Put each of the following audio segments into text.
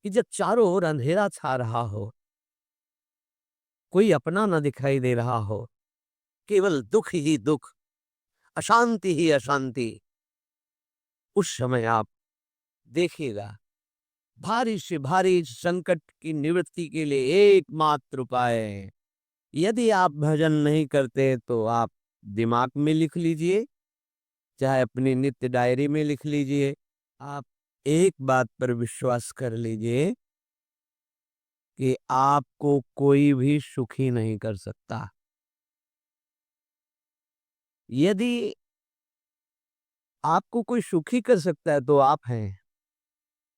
कि जब चारों ओर अंधेरा छा रहा हो, कोई अपना न दिखाई दे रहा हो, केवल दुख ही दुख, अशांति ही अशांति, उस समय आप देखिएगा, भारी से भारी संकट की निवृत्ति के लिए एकमात्र उपाय है। यदि आप भजन नहीं करते तो आप दिमाग में लिख लीजिए, चाहे अपनी नित्य डायरी में लिख लीजिए। आप एक बात पर विश्वास कर लीजिए कि आपको कोई भी सुखी नहीं कर सकता। यदि आपको कोई सुखी कर सकता है तो आप हैं।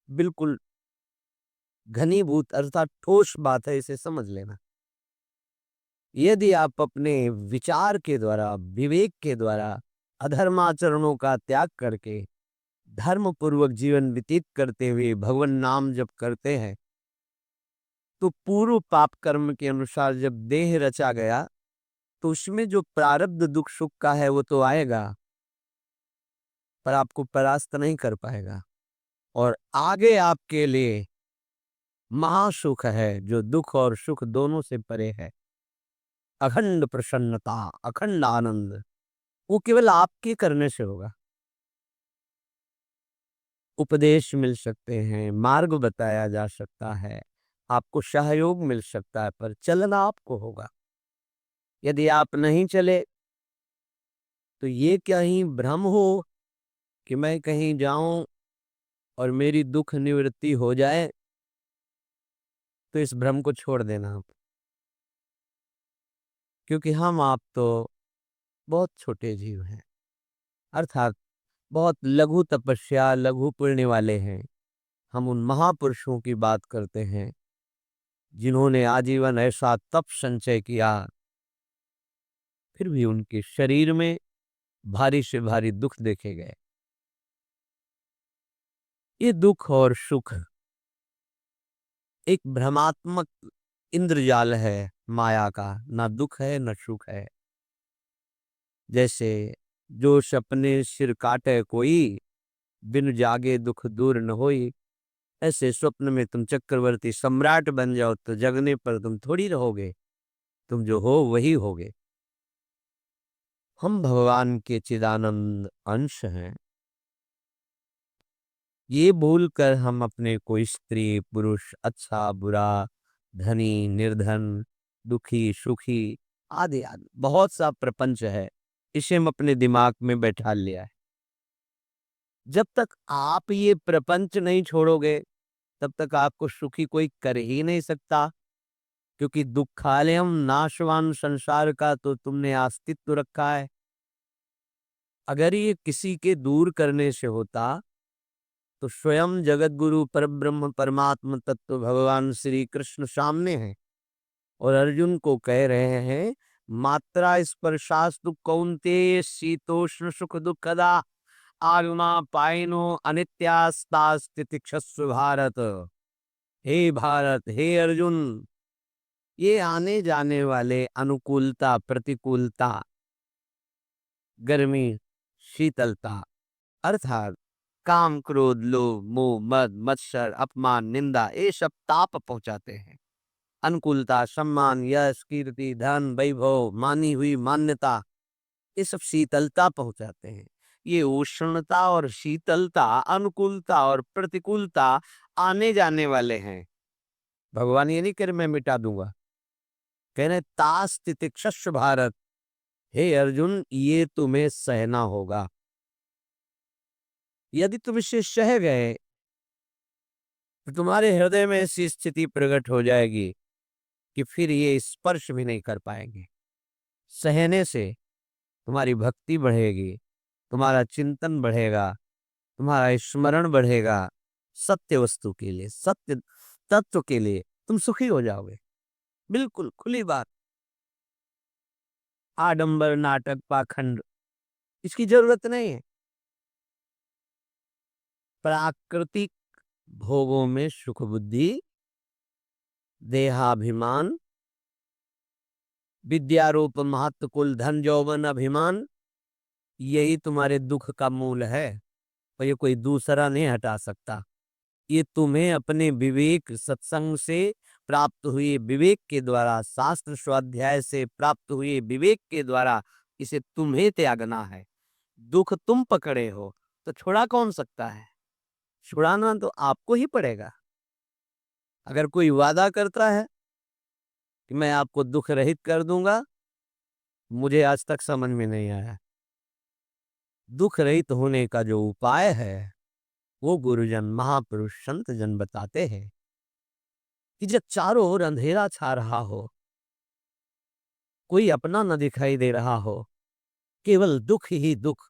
बिल्कुल घनीभूत अर्थात ठोस बात है, इसे समझ लेना। यदि आप अपने विचार के द्वारा, विवेक के द्वारा अधर्माचरणों का त्याग करके धर्म पूर्वक जीवन व्यतीत करते हुए भगवान नाम जप करते हैं, तो पूर्व पाप कर्म के अनुसार जब देह रचा गया, तो उसमें जो प्रारब्ध दुख सुख का है वो तो आएगा, पर आपको परास्त नहीं कर पाएगा। और आगे आपके लिए महासुख है जो दुख और सुख दोनों से परे है। अखंड प्रसन्नता, अखंड आनंद, वो केवल आपके करने से होगा। उपदेश मिल सकते हैं, मार्ग बताया जा सकता है, आपको सहयोग मिल सकता है, पर चलना आपको होगा। यदि आप नहीं चले तो ये कहीं भ्रम हो कि मैं कहीं जाऊं और मेरी दुख निवृत्ति हो जाए, तो इस भ्रम को छोड़ देना आप। क्योंकि हम आप तो बहुत छोटे जीव हैं, अर्थात बहुत लघु तपस्या, लघु पुण्य वाले हैं। हम उन महापुरुषों की बात करते हैं जिन्होंने आजीवन ऐसा तप संचय किया, फिर भी उनके शरीर में भारी से भारी दुख देखे गए। ये दुख और सुख एक भ्रमात्मक इंद्रजाल है माया का, ना दुख है न सुख है। जैसे जो सपने सिर काटे कोई, बिन जागे दुख दूर न होई। ऐसे स्वप्न में तुम चक्रवर्ती सम्राट बन जाओ तो जगने पर तुम थोड़ी रहोगे, तुम जो हो वही होगे। हम भगवान के चिदानंद अंश हैं। ये भूल कर हम अपने को स्त्री पुरुष, अच्छा बुरा, धनी निर्धन, दुखी सुखी आदि आदि बहुत सा प्रपंच है, इसे हम अपने दिमाग में बैठा लिया है। जब तक आप ये प्रपंच नहीं छोड़ोगे तब तक आपको सुखी कोई कर ही नहीं सकता। क्योंकि दुखालयम नाशवान संसार का तो तुमने अस्तित्व रखा है। अगर ये किसी के दूर करने से होता तो स्वयं जगत गुरु परब्रह्म परमात्म तत्व भगवान श्री कृष्ण सामने हैं और अर्जुन को कह रहे हैं, मात्रा स्पर्शास्तु कौन्तेय शीतोष्ण सुख दुखदा आगमा पाइनो अनित्यास्तास्तितिक्षस्व भारत। हे भारत, हे अर्जुन, ये आने जाने वाले अनुकूलता प्रतिकूलता, गर्मी शीतलता, अर्थात काम क्रोध लोभ मोह मद मत्सर अपमान निंदा, ये सब ताप पहुंचाते हैं। अनुकूलता सम्मान यश कीर्ति धन वैभव मानी हुई मान्यता, ये सब शीतलता पहुंचाते हैं। ये उष्णता और शीतलता, अनुकूलता और प्रतिकूलता आने जाने वाले हैं। भगवान ये नहीं कह रहे मैं मिटा दूंगा, कह रहे तास तितिक्षस्व भारत। हे अर्जुन, ये तुम्हें सहना होगा। यदि तुम इसे सह गए तो तुम्हारे हृदय में ऐसी स्थिति प्रकट हो जाएगी कि फिर ये स्पर्श भी नहीं कर पाएंगे। सहने से तुम्हारी भक्ति बढ़ेगी, तुम्हारा चिंतन बढ़ेगा, तुम्हारा स्मरण बढ़ेगा। सत्य वस्तु के लिए, सत्य तत्व के लिए तुम सुखी हो जाओगे। बिल्कुल खुली बात। आडंबर नाटक पाखंड इसकी जरूरत नहीं है। प्राकृतिक भोगों में सुख बुद्धि, देहाभिमान, विद्यारूप महत्व कुल धन यौवन अभिमान, यही तुम्हारे दुख का मूल है और ये कोई दूसरा नहीं हटा सकता। ये तुम्हें अपने विवेक सत्संग से प्राप्त हुए विवेक के द्वारा, शास्त्र स्वाध्याय से प्राप्त हुए विवेक के द्वारा इसे तुम्हें त्यागना है। दुख तुम पकड़े हो तो छुड़ा कौन सकता है? छुड़ाना तो आपको ही पड़ेगा। अगर कोई वादा करता है कि मैं आपको दुख रहित कर दूंगा, मुझे आज तक समझ में नहीं आया। दुख रहित होने का जो उपाय है वो गुरुजन, महापुरुष, संत जन बताते हैं कि जब चारों ओर अंधेरा छा रहा हो, कोई अपना न दिखाई दे रहा हो, केवल दुख ही दुख,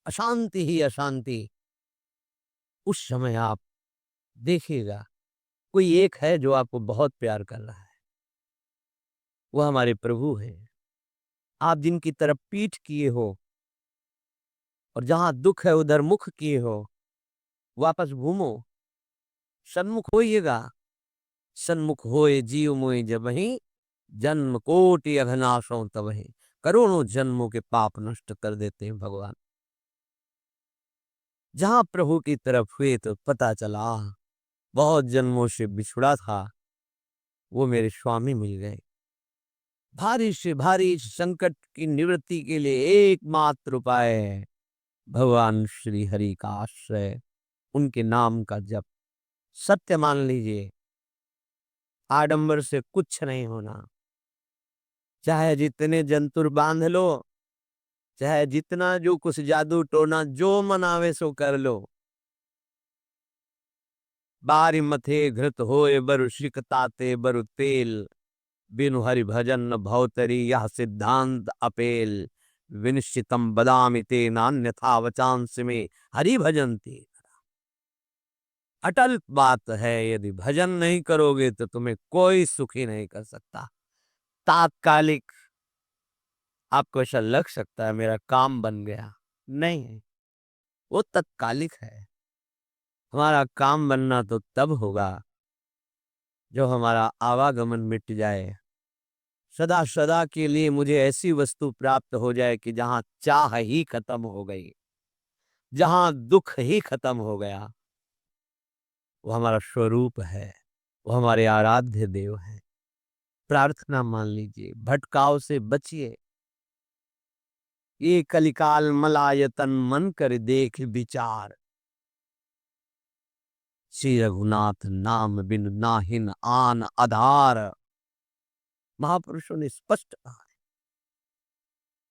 अशांति ही अशांति, उस समय आप देखिएगा कोई एक है जो आपको बहुत प्यार कर रहा है। वह हमारे प्रभु है। आप जिनकी तरफ पीठ किए हो और जहां दुख है उधर मुख किए हो, वापस घूमो, सन्मुख होइएगा। सन्मुख होए जीव मोए जबहि, जन्म कोटि अघनाशों तबहि। करोड़ों जन्मों के पाप नष्ट कर देते हैं भगवान। जहां प्रभु की तरफ हुए तो पता चला बहुत जन्मों से बिछुड़ा था, वो मेरे स्वामी मिल गए। भारी से भारी संकट की निवृत्ति के लिए एकमात्र उपाय है भगवान श्री हरि का आश्रय, उनके नाम का जप। सत्य मान लीजिए, आडंबर से कुछ नहीं होना। चाहे जितने जंतुर बांध लो, चाहे जितना जो कुछ जादू टोना जो मनावे सो कर लो, बारी मथे घृत होए बरु सिकताते बरु तेल, बिनु हरि भजन न भवतरी यह सिद्धांत अपेल। विनिश्चितम बदामि ते नान्यथा वचांस में हरि भजन्ति। अटल बात है, यदि भजन नहीं करोगे तो तुम्हें कोई सुखी नहीं कर सकता। तात्कालिक आपको ऐसा लग सकता है मेरा काम बन गया, नहीं, वो तत्कालिक है। हमारा काम बनना तो तब होगा जो हमारा आवागमन मिट जाए, सदा सदा के लिए मुझे ऐसी वस्तु प्राप्त हो जाए कि जहां चाह ही खत्म हो गई, जहां दुख ही खत्म हो गया। वो हमारा स्वरूप है, वो हमारे आराध्य देव हैं। प्रार्थना मान लीजिए, भटकाव से बचिए। ये कलिकाल मलायतन मन कर देख विचार, श्री रघुनाथ नाम बिन नाहिन आन आधार। महापुरुषों ने स्पष्ट कहा,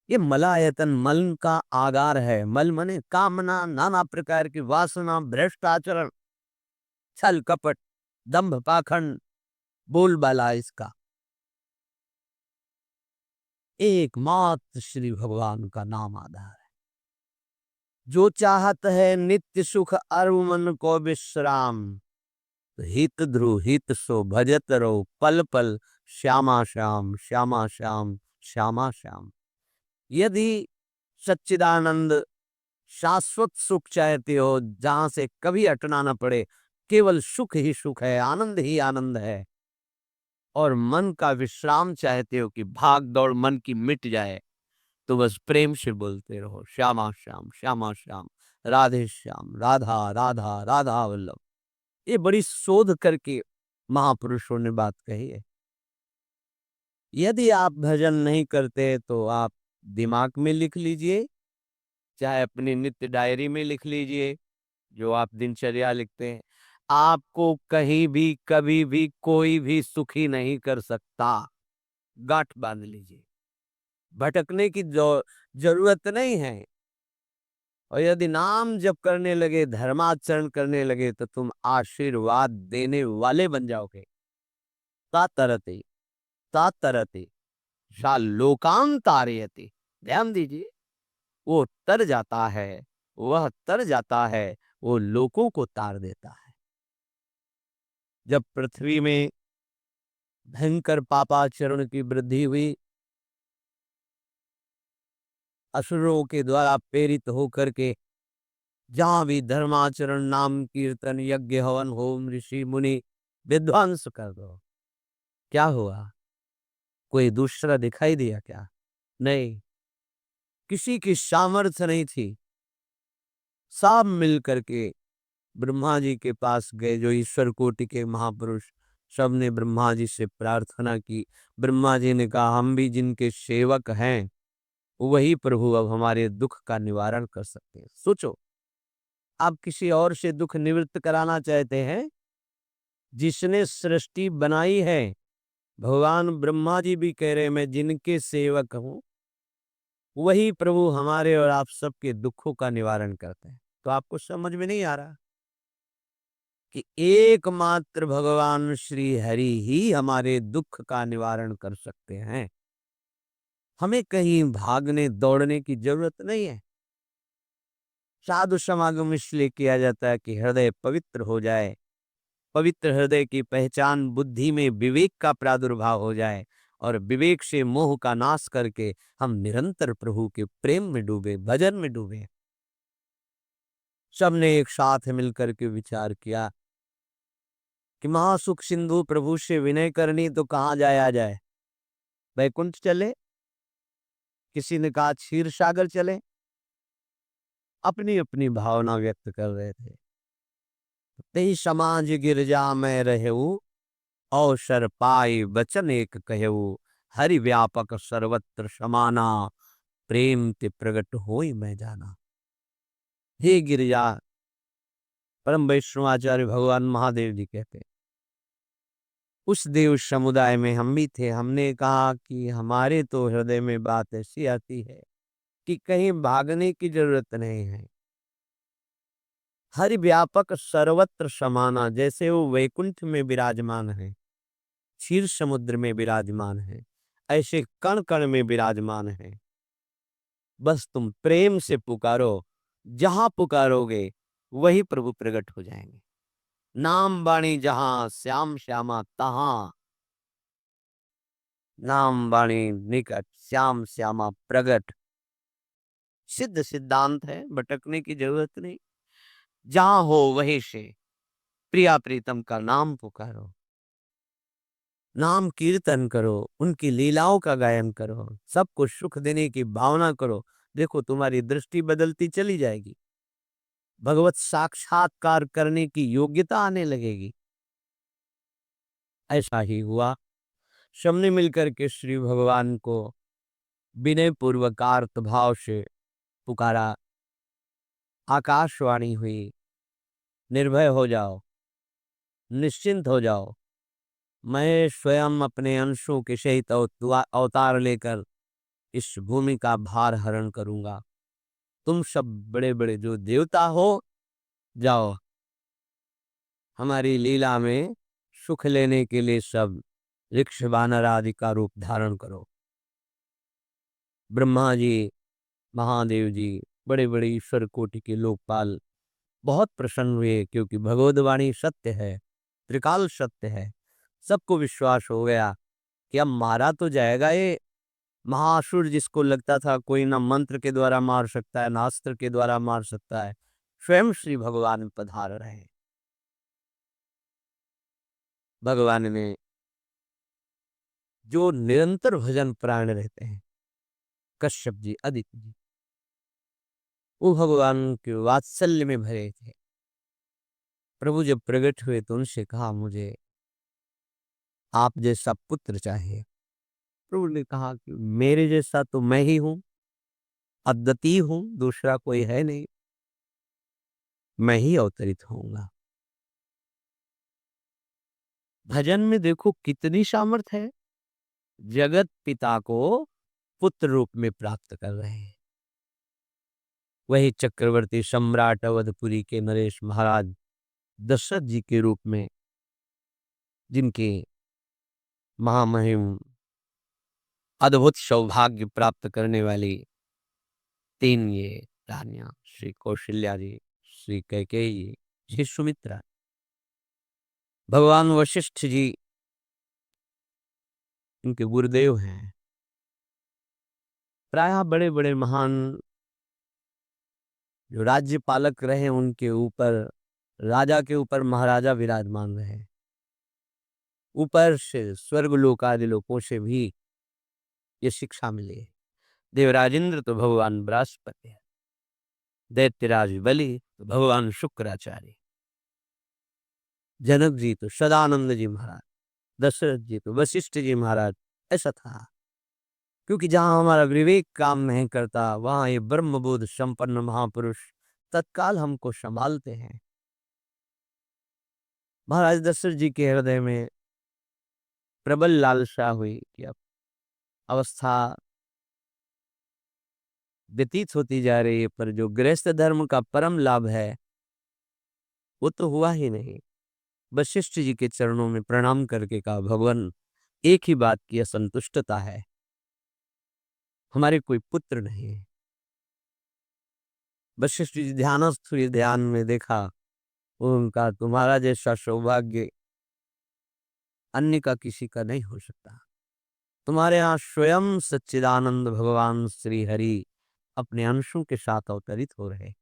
ये मलायतन मल का आगार है। मल मने कामना, नाना प्रकार की वासना, भ्रष्ट आचरण, छल कपट, दंभ पाखंड, बोलबाला इसका। एकमात्र श्री भगवान का नाम आधार है। जो चाहत है नित्य सुख अरु मन को विश्राम, हित ध्रुव हित सो भजत रहो पल पल, श्यामा श्याम श्यामा श्याम श्यामा श्याम। यदि सच्चिदानंद शाश्वत सुख चाहते हो, जहां से कभी हटना न पड़े, केवल सुख ही सुख है, आनंद ही आनंद है, और मन का विश्राम चाहते हो कि भाग दौड़ मन की मिट जाए, तो बस प्रेम से बोलते रहो श्यामा श्याम श्यामा श्याम, राधे श्याम, राधा राधा राधा वल्लभ। ये बड़ी शोध करके महापुरुषों ने बात कही है। यदि आप भजन नहीं करते तो आप दिमाग में लिख लीजिए, चाहे अपनी नित्य डायरी में लिख लीजिए, जो आप दिनचर्या लिखते हैं। आपको कहीं भी कभी भी कोई भी सुखी नहीं कर सकता। गांठ बांध लीजिए, भटकने की जरूरत नहीं है। और यदि नाम जप करने लगे, धर्माचरण करने लगे, तो तुम आशीर्वाद देने वाले बन जाओगे। तातरते तातरते शा लोकान तारयति। ध्यान दीजिए, वो तर जाता है, वह तर जाता है, वो लोगों को तार देता है। जब पृथ्वी में भयंकर पापाचरण की वृद्धि हुई, असुरों के द्वारा प्रेरित होकर के जहां भी धर्माचरण, नाम कीर्तन, यज्ञ, हवन, होम, ऋषि मुनि विध्वंस कर दो, क्या हुआ? कोई दूसरा दिखाई दिया क्या? नहीं, किसी की सामर्थ्य नहीं थी। सब मिल करके ब्रह्मा जी के पास गए, जो ईश्वर कोटि के महापुरुष, सबने ब्रह्मा जी से प्रार्थना की। ब्रह्मा जी ने कहा, हम भी जिनके सेवक हैं, वही प्रभु अब हमारे दुख का निवारण कर सकते हैं। सोचो, आप किसी और से दुख निवृत्त कराना चाहते हैं? जिसने सृष्टि बनाई है, भगवान ब्रह्मा जी भी कह रहे हैं, मैं जिनके सेवक हूं, वही प्रभु हमारे और आप सबके दुखों का निवारण करते हैं। तो आपको समझ में नहीं आ रहा कि एकमात्र भगवान श्री हरि ही हमारे दुख का निवारण कर सकते हैं। हमें कहीं भागने दौड़ने की जरूरत नहीं है। साधु समागम इसलिए किया जाता है कि हृदय पवित्र हो जाए, पवित्र हृदय की पहचान बुद्धि में विवेक का प्रादुर्भाव हो जाए, और विवेक से मोह का नाश करके हम निरंतर प्रभु के प्रेम में डूबे, भजन में डूबे। सबने एक साथ मिलकर के विचार किया कि महासुख सिंधु प्रभु से विनय करनी तो कहाँ जाया जाए? वैकुंठ चले, किसी ने कहा क्षीर सागर चले। अपनी अपनी भावना व्यक्त कर रहे थे। तेई समाज गिरजा में रहू, अवसर पाई वचन एक कहू, हरि व्यापक सर्वत्र समाना, प्रेम ते प्रगट होई मैं जाना। हे गिरिजा, परम वैष्णवाचार्य भगवान महादेव जी कहते हैं, उस देव समुदाय में हम भी थे। हमने कहा कि हमारे तो हृदय में बात ऐसी आती है कि कहीं भागने की जरूरत नहीं है। हरि व्यापक सर्वत्र समाना, जैसे वो वैकुंठ में विराजमान है, क्षीर समुद्र में विराजमान है, ऐसे कण कण में विराजमान है। बस तुम प्रेम से पुकारो, जहां पुकारोगे वही प्रभु प्रकट हो जाएंगे। नाम बाणी जहां श्याम श्यामा तहां, नाम बाणी निकट श्याम श्यामा प्रगट। सिद्ध सिद्धांत है, भटकने की जरूरत नहीं। जहां हो वहीं से प्रिया प्रीतम का नाम पुकारो, नाम कीर्तन करो, उनकी लीलाओं का गायन करो, सबको सुख देने की भावना करो। देखो, तुम्हारी दृष्टि बदलती चली जाएगी, भगवत साक्षात्कार करने की योग्यता आने लगेगी। ऐसा ही हुआ। सबने मिलकर के श्री भगवान को विनय पूर्वक आर्त भाव से पुकारा। आकाशवाणी हुई, निर्भय हो जाओ, निश्चिंत हो जाओ, मैं स्वयं अपने अंशों के सहित अवतार लेकर इस भूमि का भार हरण करूंगा। तुम सब बड़े बड़े जो देवता हो, जाओ हमारी लीला में सुख लेने के लिए सब ऋक्ष वानर आदि का रूप धारण करो। ब्रह्मा जी, महादेव जी, बड़े बड़े ईश्वर कोटि के लोकपाल बहुत प्रसन्न हुए, क्योंकि भगवदवाणी सत्य है, त्रिकाल सत्य है। सबको विश्वास हो गया कि अब मारा तो जाएगा ये महासुर, जिसको लगता था कोई ना मंत्र के द्वारा मार सकता है, ना अस्त्र के द्वारा मार सकता है। स्वयं श्री भगवान पधार रहे। भगवान ने, जो निरंतर भजन प्राण रहते हैं, कश्यप जी, अदिति जी, वो भगवान के वात्सल्य में भरे थे। प्रभु जब प्रकट हुए तो उनसे कहा, मुझे आप जैसा पुत्र चाहिए। प्रभु ने कहा कि मेरे जैसा तो मैं ही हूं, अद्वितीय हूं, दूसरा कोई है नहीं, मैं ही अवतरित होऊंगा। भजन में देखो कितनी सामर्थ है। जगत पिता को पुत्र रूप में प्राप्त कर रहे हैं। वही चक्रवर्ती सम्राट अवधपुरी के नरेश महाराज दशरथ जी के रूप में, जिनके महामहिम अद्भुत सौभाग्य प्राप्त करने वाली तीन ये रानियां, श्री कौशल्या जी, श्री कैकेयी जी, श्री सुमित्रा, भगवान वशिष्ठ जी इनके गुरुदेव हैं। प्रायः बड़े बड़े महान जो राज्य पालक रहे, उनके ऊपर, राजा के ऊपर महाराजा विराजमान रहे। ऊपर से स्वर्ग आदि लोकों से भी ये शिक्षा मिली है। देवराजेंद्र तो भगवान बृहस्पति है, दैत्यराज बलि तो भगवान शुक्राचार्य। जनक जी तो सदानंद जी महाराज, दशरथ जी तो वशिष्ठ जी महाराज, ऐसा था। क्योंकि जहां हमारा विवेक काम नहीं करता वहां ये ब्रह्मबोध संपन्न महापुरुष तत्काल हमको संभालते हैं। महाराज दशरथ जी के हृदय में प्रबल लालसा हुई कि अब अवस्था व्यतीत होती जा रही है, पर जो गृहस्थ धर्म का परम लाभ है वो तो हुआ ही नहीं। वशिष्ठ जी के चरणों में प्रणाम करके कहा, भगवान एक ही बात की असंतुष्टता है, हमारे कोई पुत्र नहीं है। वशिष्ठ जी ध्यानस्थ हुए, ध्यान में देखा उनका, तुम्हारा जैसा सौभाग्य अन्य का किसी का नहीं हो सकता। तुम्हारे यहाँ स्वयं सच्चिदानंद भगवान श्री हरि अपने अंशों के साथ अवतरित हो रहे।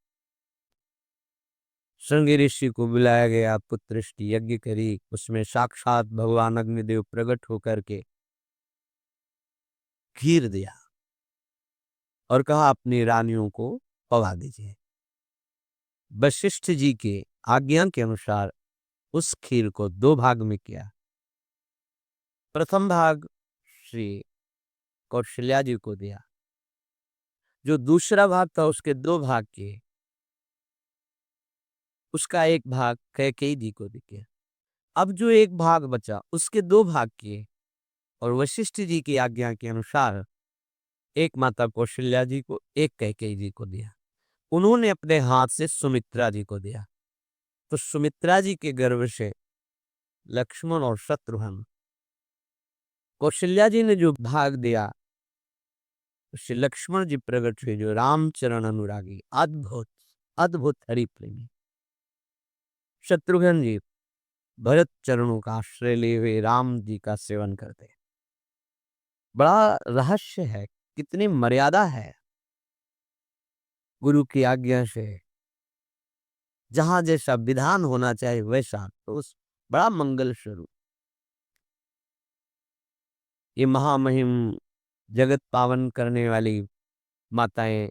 श्रृंगी ऋषि को बुलाया गया, पुत्रष्टि यज्ञ करी, उसमें साक्षात भगवान अग्निदेव प्रकट होकर के खीर दिया और कहा अपनी रानियों को पवा दीजिए। वशिष्ठ जी के आज्ञा के अनुसार उस खीर को दो भाग में किया। प्रथम भाग श्री कौशल्या जी को दिया, जो दूसरा भाग था उसके दो भाग किए, उसका एक भाग कैकेयी जी को दिया। अब जो एक भाग बचा उसके दो भाग किए और वशिष्ठ जी की आज्ञा के अनुसार एक माता कौशल्या जी को, एक कैकेयी जी को दिया। उन्होंने अपने हाथ से सुमित्रा जी को दिया, तो सुमित्रा जी के गर्भ से लक्ष्मण और शत्रुघ्न। कौशल्या जी ने जो भाग दिया उससे लक्ष्मण जी प्रकट हुए, जो रामचरण अनुरागी, अद्भुत अद्भुत हरि प्रेमी। शत्रुघ्न जी भरत चरणों का आश्रय लिए हुए राम जी का सेवन करते। बड़ा रहस्य है, कितनी मर्यादा है। गुरु की आज्ञा से जहां जैसा विधान होना चाहिए वैसा, तो उस बड़ा मंगल स्वरूप ये महामहिम जगत पावन करने वाली माताएं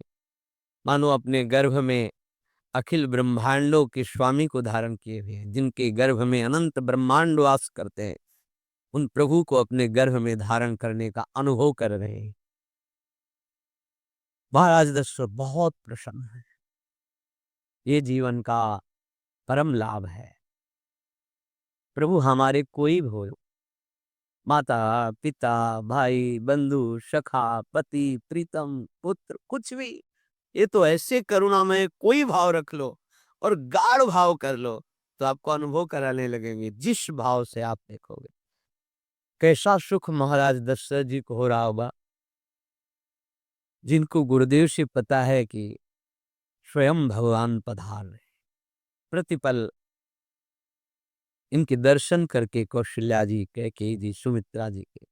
मानो अपने गर्भ में अखिल ब्रह्मांडों के स्वामी को धारण किए हुए हैं, जिनके गर्भ में अनंत ब्रह्मांड वास करते हैं, उन प्रभु को अपने गर्भ में धारण करने का अनुभव कर रहे हैं। महाराज दशरथ बहुत प्रसन्न है। ये जीवन का परम लाभ है। प्रभु हमारे कोई भी हो, माता पिता भाई बंधु सखा पति प्रीतम पुत्र कुछ भी, ये तो ऐसे करुणा में कोई भाव रख लो और गाढ़ भाव कर लो तो आपको अनुभव कराने लगेंगे। जिस भाव से आप देखोगे कैसा सुख महाराज दशरथ जी को हो रहा होगा, जिनको गुरुदेव से पता है कि स्वयं भगवान पधार रहे। प्रतिपल इनके दर्शन करके कौशल्या जी, कैकेयी जी, सुमित्रा जी के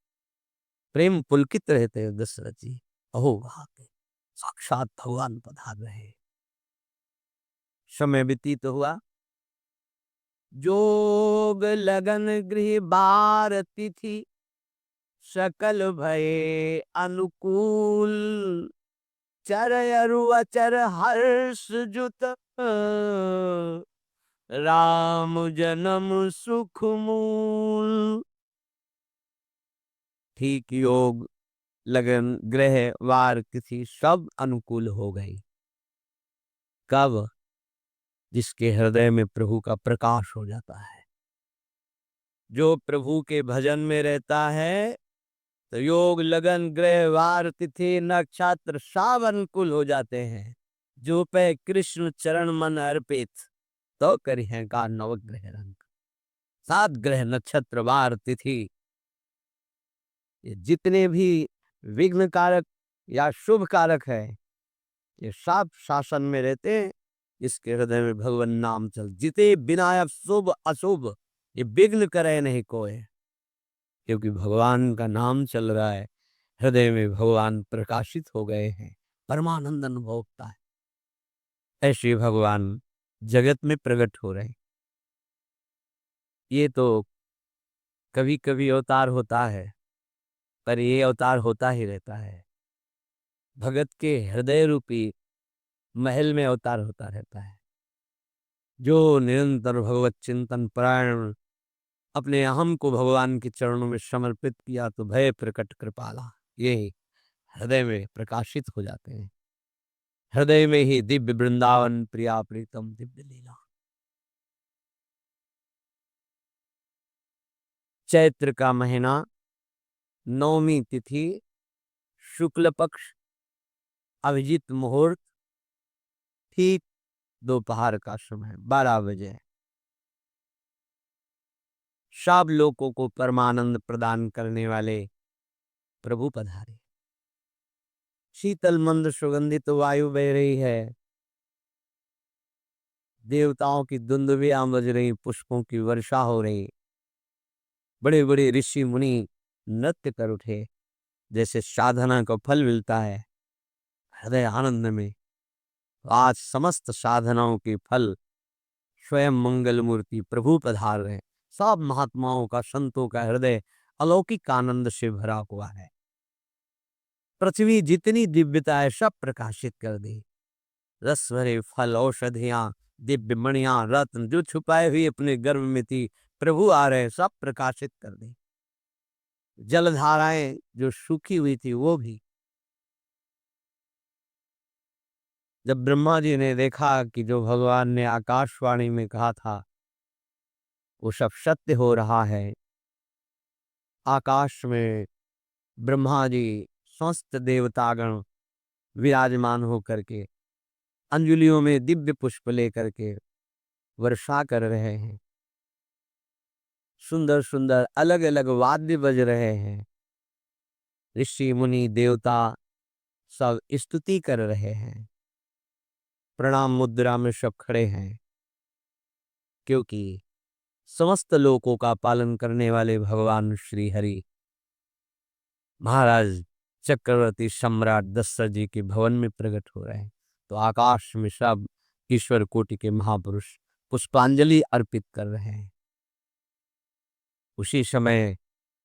प्रेम पुलकित रहते हैं। दशरथ जी अहो वहां के साक्षात भगवान पधार रहे। समय व्यतीत हुआ, जोग लगन गृह बार तिथि सकल भये अनुकूल, चर अरु अचर हर्ष जुत राम जन्म सुख मूल। ठीक योग लगन ग्रह वार तिथि सब अनुकूल हो गई। कब? जिसके हृदय में प्रभु का प्रकाश हो जाता है, जो प्रभु के भजन में रहता है, तो योग लगन ग्रह वार तिथि नक्षत्र सब अनुकूल हो जाते हैं। जो पे कृष्ण चरण मन अर्पित, तो करी है का नवग्रह रंग। 7 ग्रह नक्षत्र वार तिथि, ये जितने भी विघ्न कारक या शुभ कारक है, ये सब शासन में रहते हैं। इसके हृदय में भगवान नाम चल, जिते बिना शुभ अशुभ ये विघ्न करे नहीं कोई, क्योंकि भगवान का नाम चल रहा है। हृदय में भगवान प्रकाशित हो गए हैं, परमानंद अनुभव होता है। ऐसे भगवान जगत में प्रकट हो रहे हैं। ये तो कभी कभी अवतार होता है, पर ये अवतार होता ही रहता है। भगत के हृदय रूपी महल में अवतार होता रहता है। जो निरंतर भगवत चिंतन परायण अपने अहम को भगवान के चरणों में समर्पित किया तो भय प्रकट कृपाला ये हृदय में प्रकाशित हो जाते हैं। हृदय में ही दिव्य वृंदावन प्रिया प्रीतम दिव्य लीला। चैत्र का महीना, नवमी तिथि, शुक्ल पक्ष, अभिजीत मुहूर्त, ठीक दोपहर का समय 12 बजे। सब लोगों को परमानंद प्रदान करने वाले प्रभु पधारे। शीतल मंद सुगंधित वायु बह रही है, देवताओं की दुंदुभियां बज रही, पुष्पों की वर्षा हो रही, बड़े बड़े ऋषि मुनि नृत्य कर उठे। जैसे साधना का फल मिलता है हृदय आनंद में, आज समस्त साधनाओं के फल स्वयं मंगल मूर्ति प्रभु पधार रहे। सब महात्माओं का, संतों का हृदय अलौकिक आनंद से भरा हुआ है। पृथ्वी जितनी दिव्यता है सब प्रकाशित कर दी। रस भरे फल, औषधियां, दिव्य मणियां, रत्न जो छुपाए हुए अपने गर्भ में थी, प्रभु आ रहे, सब प्रकाशित कर दी। जलधाराएं जो सूखी हुई थी वो भी। जब ब्रह्मा जी ने देखा कि जो भगवान ने आकाशवाणी में कहा था वो सब सत्य हो रहा है, आकाश में ब्रह्मा जी समस्त देवतागण विराजमान होकर के अंजलियों में दिव्य पुष्प लेकर के वर्षा कर रहे हैं, सुंदर सुंदर अलग अलग वाद्य बज रहे हैं, ऋषि मुनि देवता सब स्तुति कर रहे हैं, प्रणाम मुद्रा में सब खड़े हैं, क्योंकि समस्त लोकों का पालन करने वाले भगवान श्री हरि महाराज चक्रवर्ती सम्राट दशरथ जी के भवन में प्रकट हो रहे हैं। तो आकाश में सब ईश्वर कोटि के महापुरुष पुष्पांजलि अर्पित कर रहे हैं। उसी समय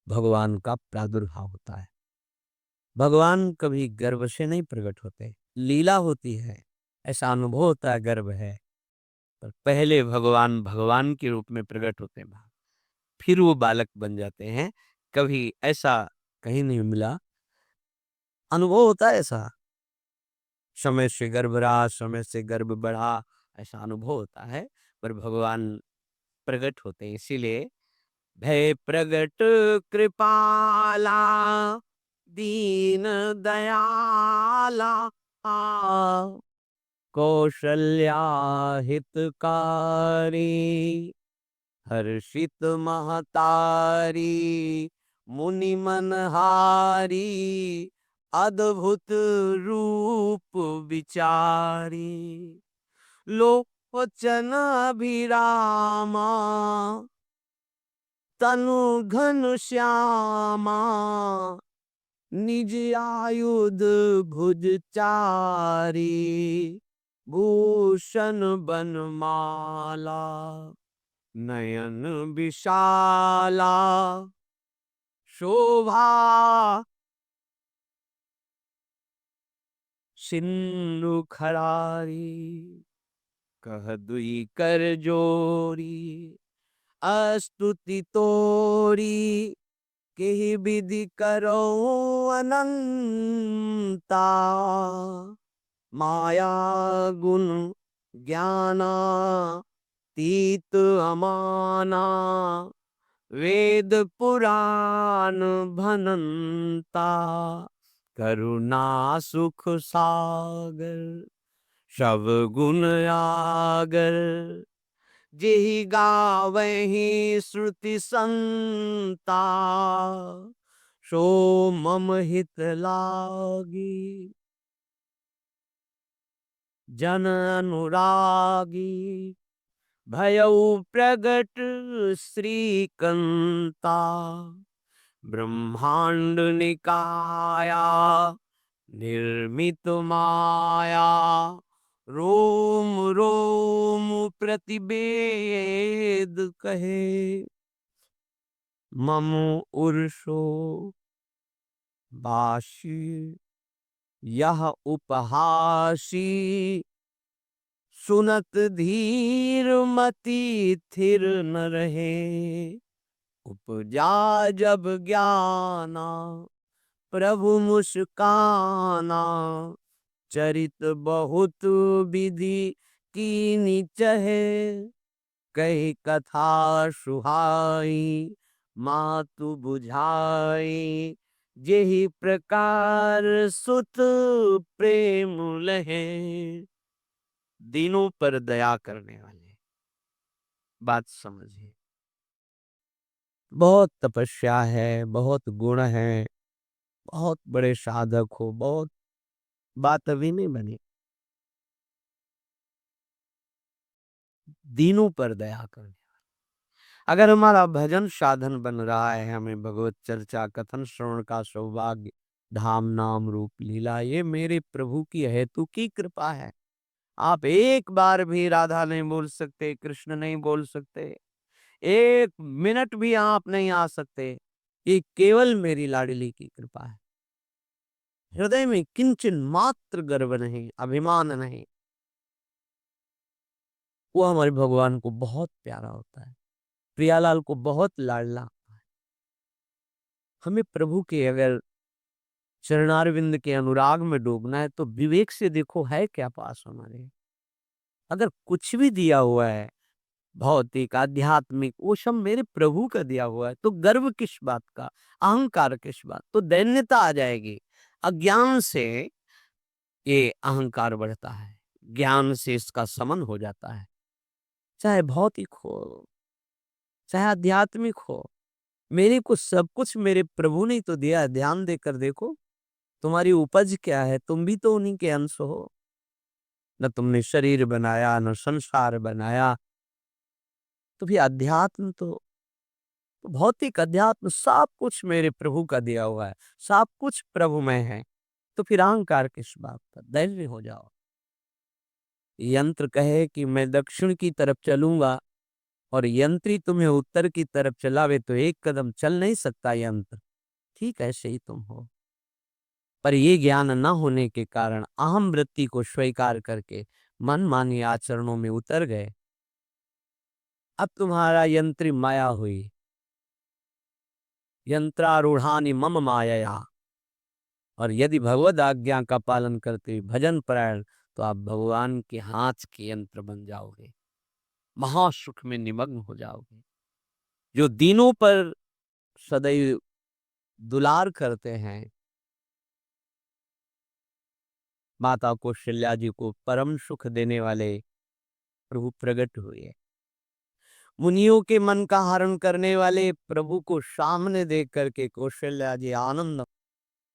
भगवान का प्रादुर्भाव होता है। भगवान कभी गर्भ से नहीं प्रकट होते, लीला होती है, ऐसा अनुभव होता है गर्भ है, पर पहले भगवान भगवान के रूप में प्रकट होते हैं, फिर वो बालक बन जाते हैं। कभी ऐसा कहीं नहीं मिला, अनुभव होता है ऐसा, समय से गर्भ रहा, समय से गर्भ बढ़ा, ऐसा अनुभव होता है। पर भगवान प्रकट होते हैं, इसीलिए भय प्रगट कृपाला दीन दयाला कौशल्या हितकारी हर्षित महतारी मुनि मनहारी अद्भुत रूप विचारी लोचन अभिरामा तनु घन श्यामा निज आयुध भुज चारी भूषण बनमाला नयन विशाला शोभा सिंधु खरारी कह दुई कर जोरी अस्तुति तोरी केहि विधि करो अनंता माया गुण ज्ञाना तीत अमाना वेद पुराण भनंता करुणा सुख सागर सब गुण आगर जेहि गावहि श्रुति संता सो मम हित लागी जन अनुरागी भयउ प्रगट श्रीकंता ब्रह्मांड निकाया निर्मित माया रोम रोम प्रतिवेद कहे मम उर्षो बाशी यह उपहासी सुनत धीर मति थिर न रहे, उपजा जब ज्ञाना प्रभु मुस्काना, चरित बहुत विधि कीनी चहे, कही कथा सुहाई मातु बुझाई, जेहि प्रकार सुत प्रेम लहे। दीनों पर दया करने वाले, बात समझिए। बहुत तपस्या है, बहुत गुण है, बहुत बड़े साधक हो, बहुत बात अभी नहीं बनी। दीनों पर दया करने, अगर हमारा भजन साधन बन रहा है, हमें भगवत चर्चा कथन श्रवण का सौभाग्य, धाम नाम रूप लीला, ये मेरे प्रभु की हेतु की कृपा है। आप एक बार भी राधा नहीं बोल सकते, कृष्ण नहीं बोल सकते, एक मिनट भी आप नहीं आ सकते, ये केवल मेरी लाडली की कृपा है। हृदय में किंचन मात्र गर्व नहीं, अभिमान नहीं, वो हमारे भगवान को बहुत प्यारा होता है, प्रियालाल को बहुत लाडला होता है। हमें प्रभु के अगर चरणारविंद के अनुराग में डूबना है तो विवेक से देखो है क्या पास हमारे। अगर कुछ भी दिया हुआ है भौतिक आध्यात्मिक, वो सब मेरे प्रभु का दिया हुआ है, तो गर्व किस बात का, अहंकार किस बात, तो दैन्यता आ जाएगी। अज्ञान से ये अहंकार बढ़ता है, ज्ञान से इसका समन हो जाता है। चाहे भौतिक हो, चाहे आध्यात्मिक हो, मेरे को सब कुछ मेरे प्रभु ने तो दिया है। ध्यान देकर देखो, तुम्हारी उपज क्या है, तुम भी तो उन्हीं के अंश हो। न तुमने शरीर बनाया, न संसार बनाया, तो भी अध्यात्म तो भौतिक अध्यात्म सब कुछ मेरे प्रभु का दिया हुआ है, सब कुछ प्रभु में है। तो फिर अहंकार किस बात का, दैन्य हो जाओ। यंत्र कहे कि मैं दक्षिण की तरफ चलूंगा और यंत्री तुम्हें उत्तर की तरफ चलावे, तो एक कदम चल नहीं सकता यंत्र। ठीक ऐसे ही तुम हो, पर ये ज्ञान न होने के कारण अहम वृत्ति को स्वीकार करके मन मानी आचरणों में उतर गए। अब तुम्हारा यंत्री माया हुई, यंत्रारूढ़ानि मम मायया। और यदि भगवद आज्ञा का पालन करते भजन परायण, तो आप भगवान के हाथ के यंत्र बन जाओगे, महासुख में निमग्न हो जाओगे। जो दीनों पर सदैव दुलार करते हैं, माता कौशल्या जी को परम सुख देने वाले प्रभु प्रकट हुए। मुनियों के मन का हरण करने वाले प्रभु को सामने देख करके कौशल्या जी आनंद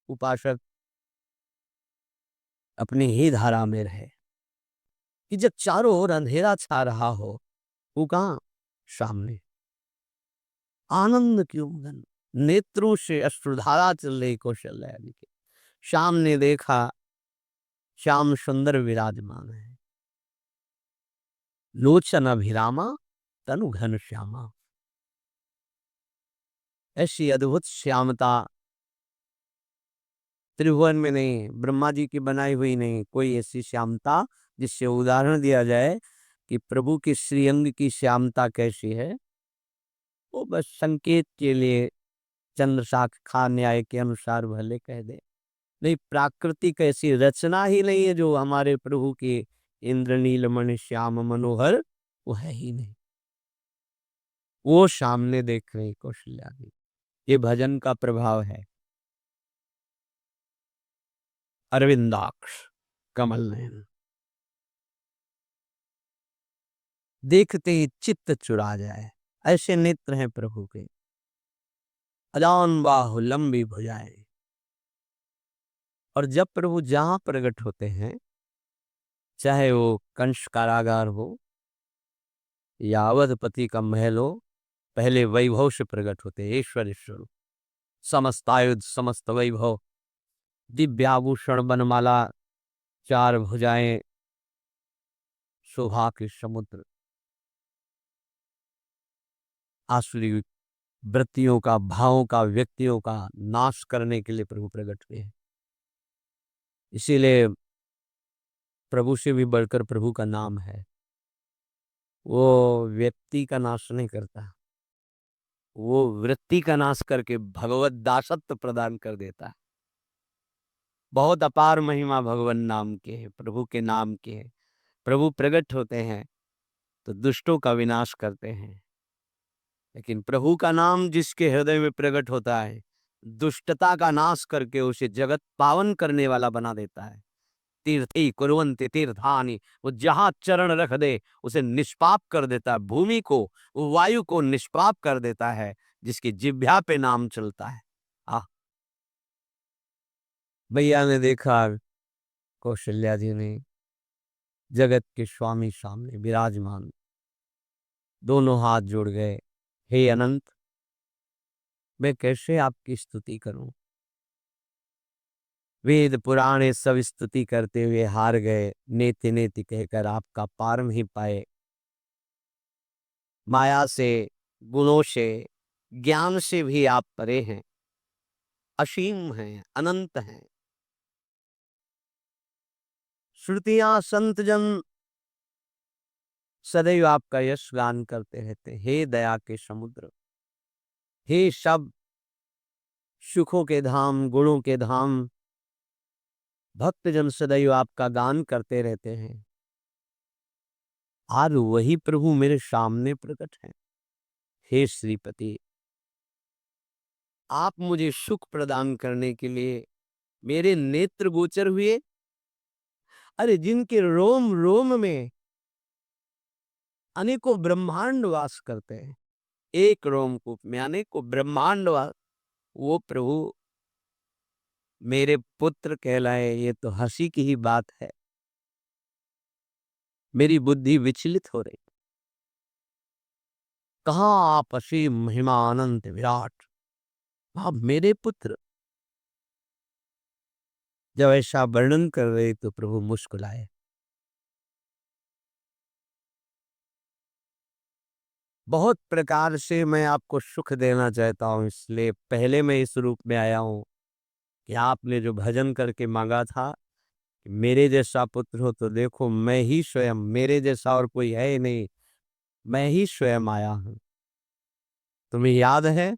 उपासक अपनी ही धारा में रहे, कि जब चारों ओर अंधेरा छा रहा हो, वो कहां सामने आनंद क्यों मगन, नेत्रों से अश्रुधारा चल रही कौशल्या जी के सामने देखा, श्याम सुंदर विराजमान है, लोचन अभिरामा तनु घन श्यामा। ऐसी अद्भुत श्यामता त्रिभुवन में नहीं, ब्रह्मा जी की बनाई हुई नहीं, कोई ऐसी श्यामता जिससे उदाहरण दिया जाए कि प्रभु के श्रीअंग की श्यामता कैसी है। वो बस संकेत के लिए चंद्र शाखा न्याय के अनुसार भले कह दे, नहीं प्राकृतिक ऐसी रचना ही नहीं है जो हमारे प्रभु की इंद्रनील मणि श्याम मनोहर, वो है ही नहीं। वो सामने देख रही कौशल्या जी, ये भजन का प्रभाव है। अरविंदाक्ष कमल नयन, देखते ही चित्त चुरा जाए, ऐसे नेत्र हैं प्रभु के। अजान बाहु लंबी भुजाएं, और जब प्रभु जहां प्रकट होते हैं, चाहे वो कंस कारागार हो या अवधपति का महल हो, पहले वैभव से प्रकट होते, ईश्वर ईश्वर, समस्त आयुध समस्त वैभव, दिव्याभूषण बनमाला, चार भुजाएं, शोभा के समुद्र, आसुरी वृत्तियों का, भावों का, व्यक्तियों का नाश करने के लिए प्रभु प्रकट हुए हैं। इसीलिए प्रभु से भी बढ़कर प्रभु का नाम है। वो व्यक्ति का नाश नहीं करता, वो वृत्ति का नाश करके भगवत दासत्व प्रदान कर देता है। बहुत अपार महिमा भगवान नाम के है, प्रभु के नाम के है। प्रभु प्रकट होते हैं तो दुष्टों का विनाश करते हैं, लेकिन प्रभु का नाम जिसके हृदय में प्रकट होता है, दुष्टता का नाश करके उसे जगत पावन करने वाला बना देता है। तीर्थी कुर्वन्ति तीर्थानि, वो जहां चरण रख दे उसे निष्पाप कर देता है। भूमि को, वायु को निष्पाप कर देता है, जिसकी जिह्वा पे नाम चलता है। आ भैया ने देखा कौशल्या जी ने जगत के स्वामी सामने विराजमान, दोनों हाथ जुड़ गए। हे अनंत, मैं कैसे आपकी स्तुति करूं? वेद पुराणे सब स्तुति करते हुए हार गए। नेति नेति कहकर आपका पार ही पाए। माया से, गुणों से, ज्ञान से भी आप परे हैं, असीम हैं, अनंत हैं। श्रुतियां संत जन सदैव आपका यश गान करते रहते। हे दया के समुद्र, हे सब सुखों के धाम, गुणों के धाम, भक्तजन सदैव आपका गान करते रहते हैं। आज वही प्रभु मेरे सामने प्रकट हैं। हे श्रीपति, आप मुझे सुख प्रदान करने के लिए मेरे नेत्र गोचर हुए। अरे जिनके रोम रोम में अनेकों ब्रह्मांड वास करते हैं, एक रोमकूप में अनेकों ब्रह्मांड वास, वो प्रभु मेरे पुत्र कहलाए, ये तो हंसी की ही बात है। मेरी बुद्धि विचलित हो रही। कहाँ आप असीम महिमा अनंत विराट, आप मेरे पुत्र। जब ऐसा वर्णन कर रहे तो प्रभु मुस्कुराए। बहुत प्रकार से मैं आपको सुख देना चाहता हूं, इसलिए पहले मैं इस रूप में आया हूं कि आपने जो भजन करके मांगा था कि मेरे जैसा पुत्र हो, तो देखो मैं ही स्वयं, मेरे जैसा और कोई है ही नहीं, मैं ही स्वयं आया हूं। तुम्हें याद है?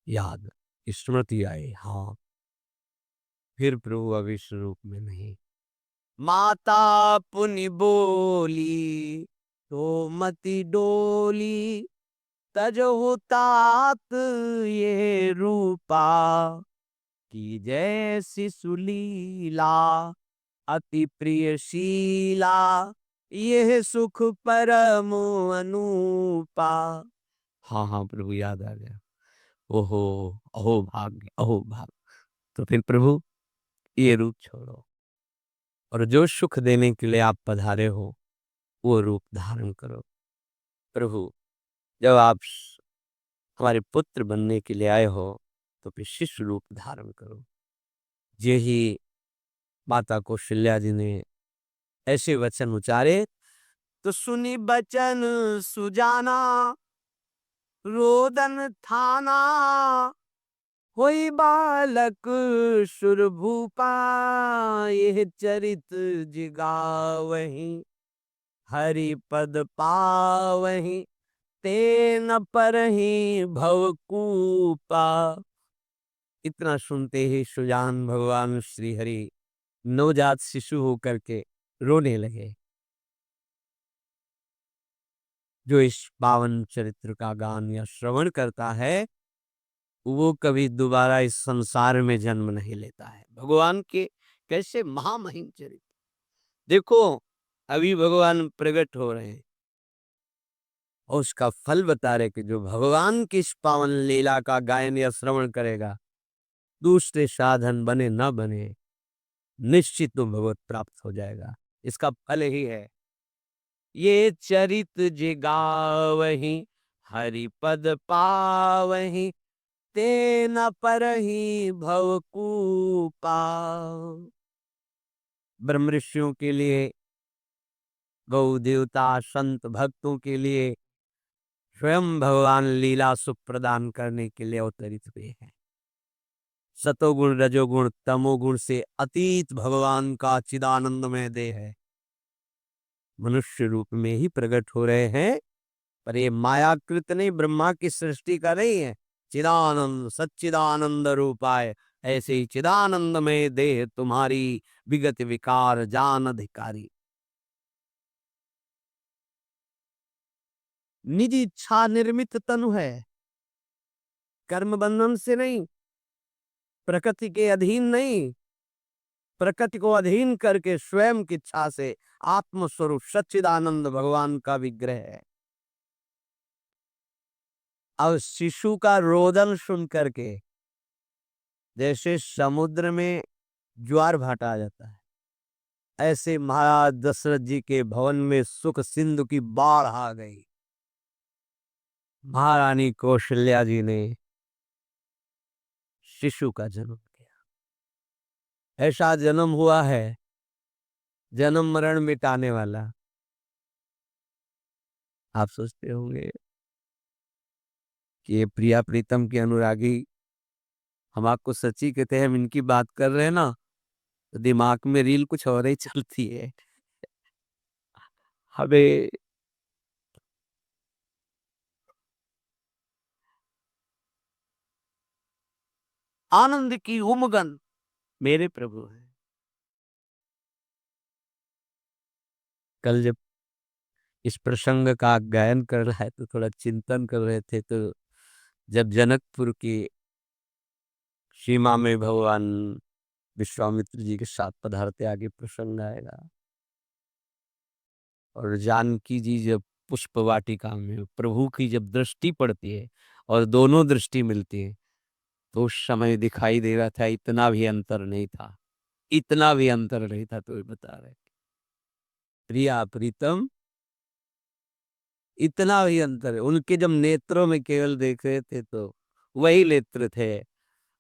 याद, स्मृति आई। हाँ, फिर प्रभु अब इस रूप में नहीं। माता पुनि बोली तो मति डोली, तजहु तात ये रूपा, की जैसी सुलीला अति प्रियशीला, यह सुख परम अनूपा। हाँ हाँ प्रभु, याद आ गया। ओहो, अहो भाग्य, अहो भाग्य। तो फिर प्रभु ये रूप छोड़ो और जो सुख देने के लिए आप पधारे हो वो रूप धारण करो। प्रभु, जब आप हमारे पुत्र बनने के लिए आए हो तो फिर शिष्य रूप धारण करो। यही माता कौशल्या जी ने ऐसे वचन उचारे तो सुनी बचन सुजाना, रोदन थाना, होई बालक सुरभूपा, यह चरित जिगावही, हरि पद पावही, तेन परहि भवकूपा। इतना सुनते ही सुजान भगवान श्री हरि नवजात शिशु होकर के रोने लगे। जो इस पावन चरित्र का गान या श्रवण करता है वो कभी दोबारा इस संसार में जन्म नहीं लेता है। भगवान के कैसे महामहिम चरित्र देखो, अभी भगवान प्रकट हो रहे हैं और उसका फल बता रहे कि जो भगवान की इस पावन लीला का गायन या श्रवण करेगा, दूसरे साधन बने न बने, निश्चित तो भगवत प्राप्त हो जाएगा। इसका फल ही है ये चरित जिगावही, हरि पद पावही, तेन परहि भवकूपा। ब्रह्म ऋषियों के लिए, गौ देवता, संत भक्तों के लिए स्वयं भगवान लीला सुख प्रदान करने के लिए अवतरित हुए हैं। सतोगुण रजोगुण तमोगुण से अतीत भगवान का चिदानंदमय देह है, मनुष्य रूप में ही प्रकट हो रहे हैं। पर ये मायाकृत नहीं, ब्रह्मा की सृष्टि का नहीं है। चिदानंद सच्चिदानंद रूपाय, ऐसे ही चिदानंदमय देह तुम्हारी विगत विकार जान अधिकारी। निज इच्छा निर्मित तनु है, कर्म बंधन से नहीं, प्रकृति के अधीन नहीं, प्रकृति को अधीन करके स्वयं की इच्छा से आत्मस्वरूप सच्चिदानंद भगवान का विग्रह है। अब शिशु का रोदन सुन करके जैसे समुद्र में ज्वार भाटा आ जाता है, ऐसे महाराज दशरथ जी के भवन में सुख सिंधु की बाढ़ आ गई। महारानी कौशल्या जी ने शिशु का जन्म किया। ऐसा जन्म हुआ है जन्म मरण मिटाने वाला। आप सोचते होंगे कि ये प्रिया प्रीतम के अनुरागी हम आपको सच्ची कहते हैं, हम इनकी बात कर रहे हैं ना, तो दिमाग में रील कुछ और ही चलती है। हमें आनंद की उमगन मेरे प्रभु है। कल जब इस प्रसंग का गायन कर रहा है तो थोड़ा चिंतन कर रहे थे, तो जब जनकपुर की सीमा में भगवान विश्वामित्र जी के साथ पधारते, आगे प्रसंग आएगा, और जानकी जी जब पुष्प वाटिका में प्रभु की जब दृष्टि पड़ती है और दोनों दृष्टि मिलती है, तो उस समय दिखाई दे रहा था इतना भी अंतर नहीं था, इतना भी अंतर नहीं था। तो ये बता रहे प्रिया प्रीतम, इतना भी अंतर है। उनके जब नेत्रों में केवल देख रहे थे तो वही नेत्र थे,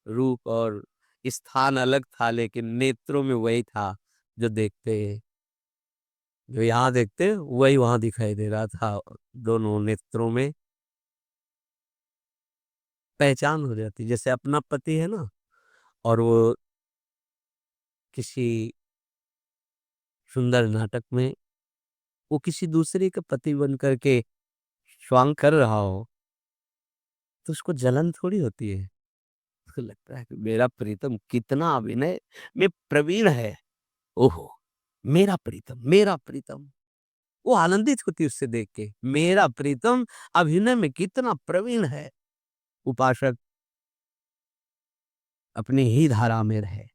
रूप और स्थान अलग था, लेकिन नेत्रों में वही था जो देखते हैं, जो यहाँ देखते हैं वही वहां दिखाई दे रहा था। दोनों नेत्रों में पहचान हो जाती, जैसे अपना पति है ना, और वो किसी सुंदर नाटक में वो किसी दूसरे का पति बन करके स्वांग कर रहा हो, तो उसको जलन थोड़ी होती है। उसको लगता है कि मेरा प्रीतम कितना अभिनय में प्रवीण है, ओहो मेरा प्रीतम, मेरा प्रीतम। वो आनंदित होती उससे देख के, मेरा प्रीतम अभिनय में कितना प्रवीण है। उपासक अपनी ही धारा में रहे,